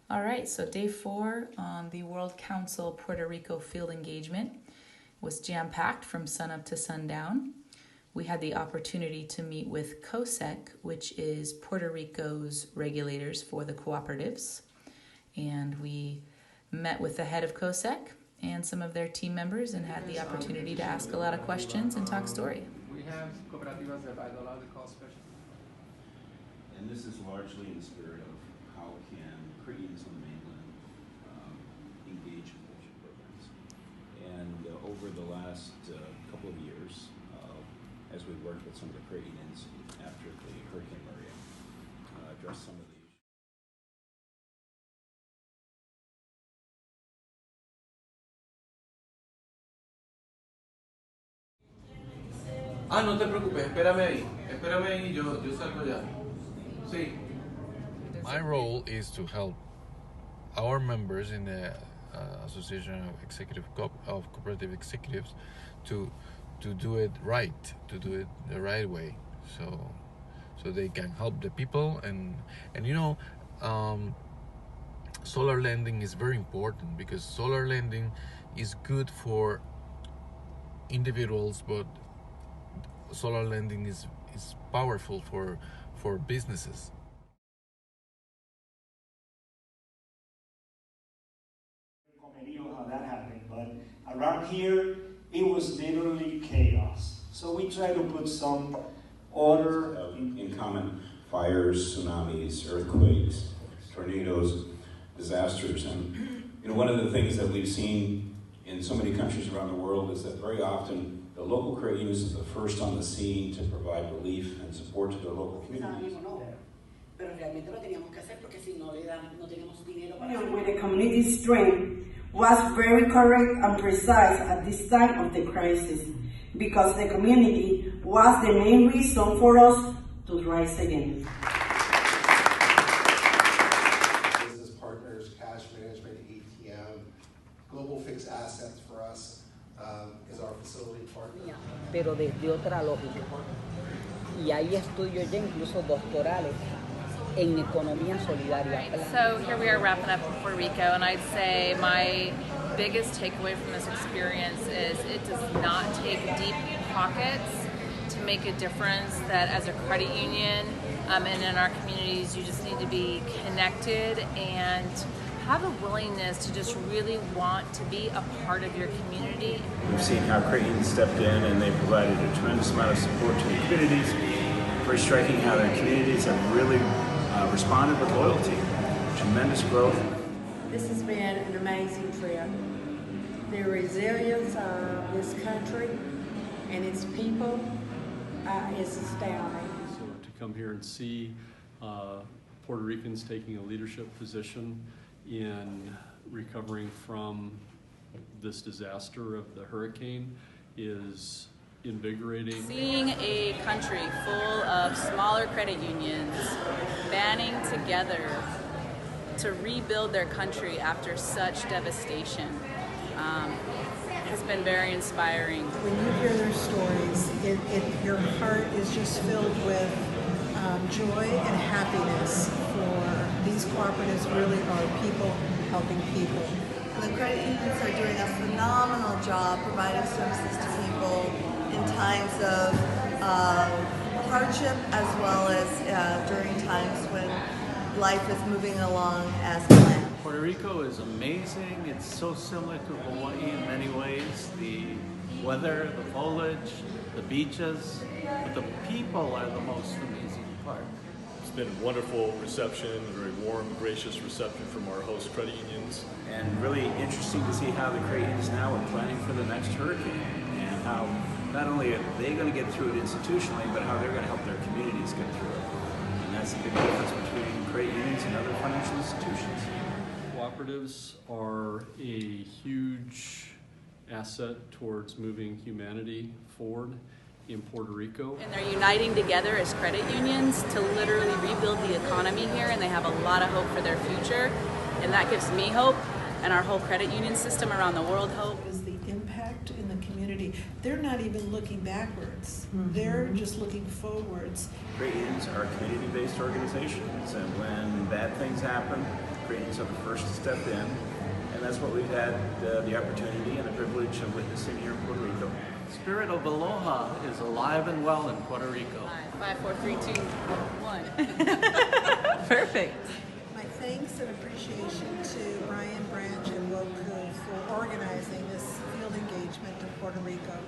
All right, so day 4 on the World Council Puerto Rico field engagement was jam-packed from sunup to sundown. We had the opportunity to meet with COSSEC, which is Puerto Rico's regulators for the cooperatives. And we met with the head of COSSEC and some of their team members and had the opportunity to ask a lot of questions and talk story. We have cooperativas that by the law they call special. And this is largely in the spirit of how can Koreans on the mainland engage in leadership programs. And over the last couple of years, as we worked with some of the Koreans after the Hurricane Maria, addressed some of the No te preocupes, espérame ahí, yo salgo ya. Sí. My role is to help our members in the Association of Cooperative Executives to do it right, to do it the right way, so they can help the people and solar lending is very important because solar lending is good for individuals, but solar lending is powerful for businesses. How that happened, but around here it was literally chaos. So we try to put some order in common: fires, tsunamis, earthquakes, tornadoes, disasters. And one of the things that we've seen in so many countries around the world is that very often the local credit unions is the first on the scene to provide relief and support to their local communities. With the community strength was very correct and precise at this time of the crisis, because the community was the main reason for us to rise again. Business partners, cash management, ATM, global fixed assets for us is our facility partner. Pero desde otra lógica. Y hay estudios ya incluso doctorales en economía solidaria. So here we are wrapping up in Puerto Rico, and I'd say my biggest takeaway from this experience is it does not take deep pockets to make a difference, that as a credit union and in our communities you just need to be connected and have a willingness to just really want to be a part of your community. We've seen how credit unions stepped in and they provided a tremendous amount of support to the communities. Very striking how the communities have really responded with loyalty, tremendous growth. This has been an amazing trip. The resilience of this country and its people is astounding. So to come here and see Puerto Ricans taking a leadership position in recovering from this disaster of the hurricane is invigorating. Seeing a country full of smaller credit unions banding together to rebuild their country after such devastation has been very inspiring. When you hear their stories, your heart is just filled with joy and happiness, for these cooperatives really are people helping people. The credit unions are doing a phenomenal job providing services to people in times of hardship, as well as during times when life is moving along as planned. Puerto Rico is amazing. It's so similar to Hawaii in many ways. The weather, the foliage, the beaches, but the people are the most amazing part. It's been a wonderful reception, a very warm, gracious reception from our host credit unions. And really interesting to see how the credit unions now are planning for the next hurricane, and how not only are they going to get through it institutionally, but how they're going to help their communities get through it. And that's the big difference between credit unions and other financial institutions. Cooperatives are a huge asset towards moving humanity forward in Puerto Rico. And they're uniting together as credit unions to literally rebuild the economy here, and they have a lot of hope for their future, and that gives me hope and our whole credit union system around the world hope. Is the impact in the community. They're not even looking backwards. They're just looking forwards. Credit unions are community-based organizations, and when bad things happen, Creighton's are the first to step in, and that's what we've had the opportunity and the privilege of witnessing here in Puerto Rico. Spirit of aloha is alive and well in Puerto Rico. 5, 4, 3, 2, 1. Perfect. My thanks and appreciation to Brian Branch and WOCCU for organizing this field engagement to Puerto Rico.